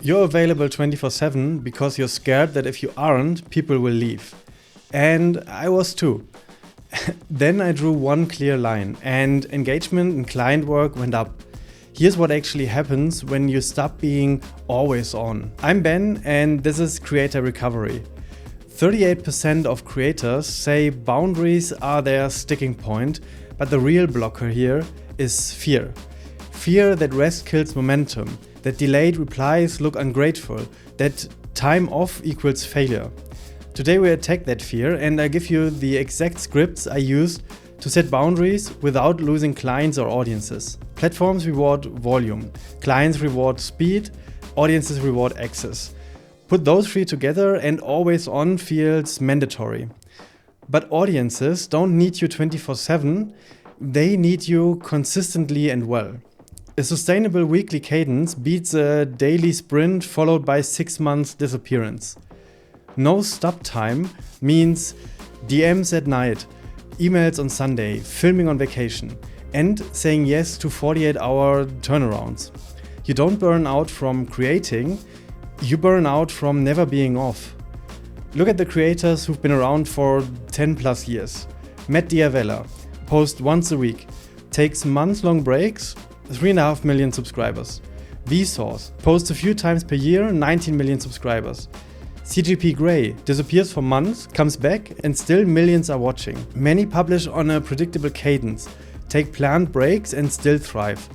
You're available 24/7 because you're scared that if you aren't, people will leave. And I was too. Then I drew one clear line and engagement and client work went up. Here's what actually happens when you stop being always on. I'm Ben and this is Creator Recovery. 38% of creators say boundaries are their sticking point, but the real blocker here is fear. Fear that rest kills momentum, that delayed replies look ungrateful, that time off equals failure. Today we attack that fear and I give you the exact scripts I used to set boundaries without losing clients or audiences. Platforms reward volume, clients reward speed, audiences reward access. Put those three together and always on feels mandatory. But audiences don't need you 24/7, they need you consistently and well. A sustainable weekly cadence beats a daily sprint followed by 6 months disappearance. No stop time means DMs at night, emails on Sunday, filming on vacation, and saying yes to 48-hour turnarounds. You don't burn out from creating, you burn out from never being off. Look at the creators who've been around for 10 plus years. Matt Diavella, posts once a week, takes month-long breaks, 3.5 million subscribers. Vsauce, posts a few times per year, 19 million subscribers. CGP Grey disappears for months, comes back, and still millions are watching. Many publish on a predictable cadence, take planned breaks, and still thrive.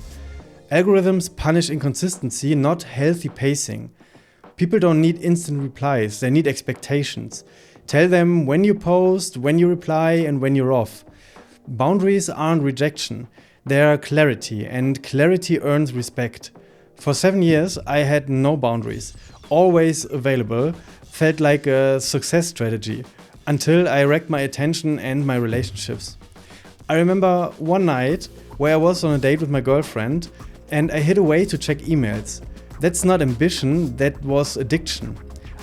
Algorithms punish inconsistency, not healthy pacing. People don't need instant replies, they need expectations. Tell them when you post, when you reply, and when you're off. Boundaries aren't rejection, they're clarity, and clarity earns respect. For 7 years, I had no boundaries, always available, felt like a success strategy, until I wrecked my attention and my relationships. I remember one night where I was on a date with my girlfriend and I hid away to check emails. That's not ambition, that was addiction.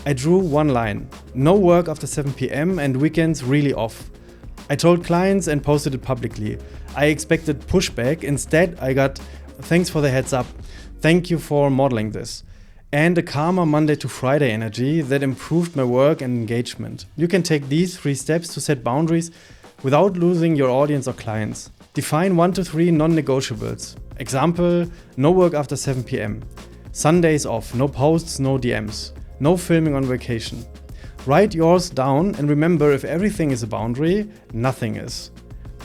I drew one line: no work after 7 p.m. and weekends really off. I told clients and posted it publicly. I expected pushback, instead I got "thanks for the heads up, thank you for modeling this," and a calmer Monday to Friday energy that improved my work and engagement. You can take these 3 steps to set boundaries without losing your audience or clients. Define 1 to 3 non-negotiables. Example, no work after 7 p.m. Sundays off, no posts, no DMs, no filming on vacation. Write yours down and remember, if everything is a boundary, nothing is.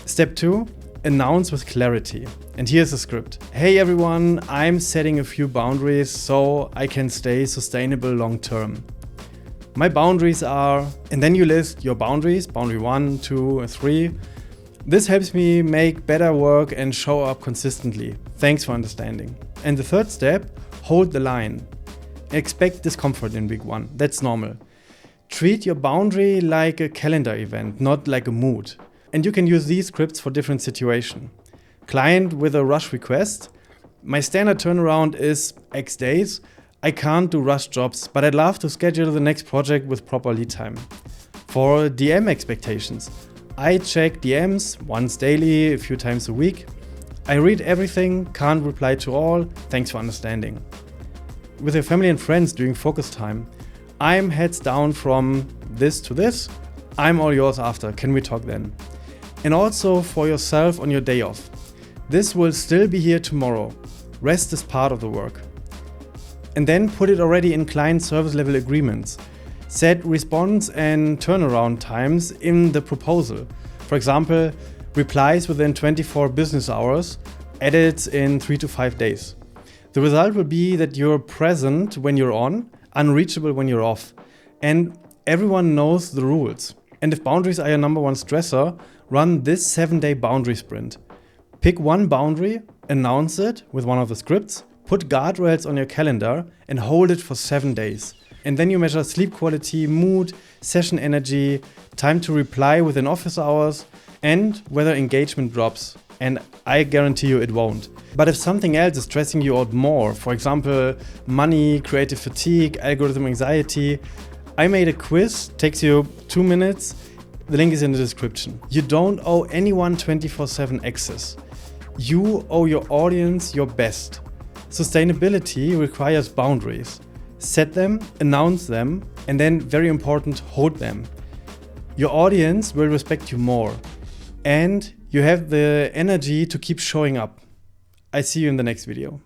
Step 2, announce with clarity. And here's the script. Hey everyone, I'm setting a few boundaries so I can stay sustainable long term. My boundaries are, and then you list your boundaries, boundary 1, 2, 3. This helps me make better work and show up consistently. Thanks for understanding. And the third step, hold the line. Expect discomfort in week 1, that's normal. Treat your boundary like a calendar event, not like a mood. And you can use these scripts for different situations. Client with a rush request. My standard turnaround is X days. I can't do rush jobs, but I'd love to schedule the next project with proper lead time. For DM expectations, I check DMs once daily, a few times a week. I read everything, can't reply to all, thanks for understanding. With your family and friends during focus time, I'm heads down from this to this, I'm all yours after, can we talk then? And also for yourself on your day off. This will still be here tomorrow. Rest is part of the work. And then put it already in client service level agreements. Set response and turnaround times in the proposal. For example, replies within 24 business hours, edits in 3 to 5 days. The result will be that you're present when you're on, unreachable when you're off. And everyone knows the rules. And if boundaries are your number one stressor, run this 7-day boundary sprint. Pick one boundary, announce it with one of the scripts, put guardrails on your calendar and hold it for 7 days. And then you measure sleep quality, mood, session energy, time to reply within office hours, and whether engagement drops. And I guarantee you it won't. But if something else is stressing you out more, for example, money, creative fatigue, algorithm anxiety, I made a quiz, takes you 2 minutes. The link is in the description. You don't owe anyone 24/7 access. You owe your audience your best. Sustainability requires boundaries. Set them, announce them, and then, very important, hold them. Your audience will respect you more, and you have the energy to keep showing up. I see you in the next video.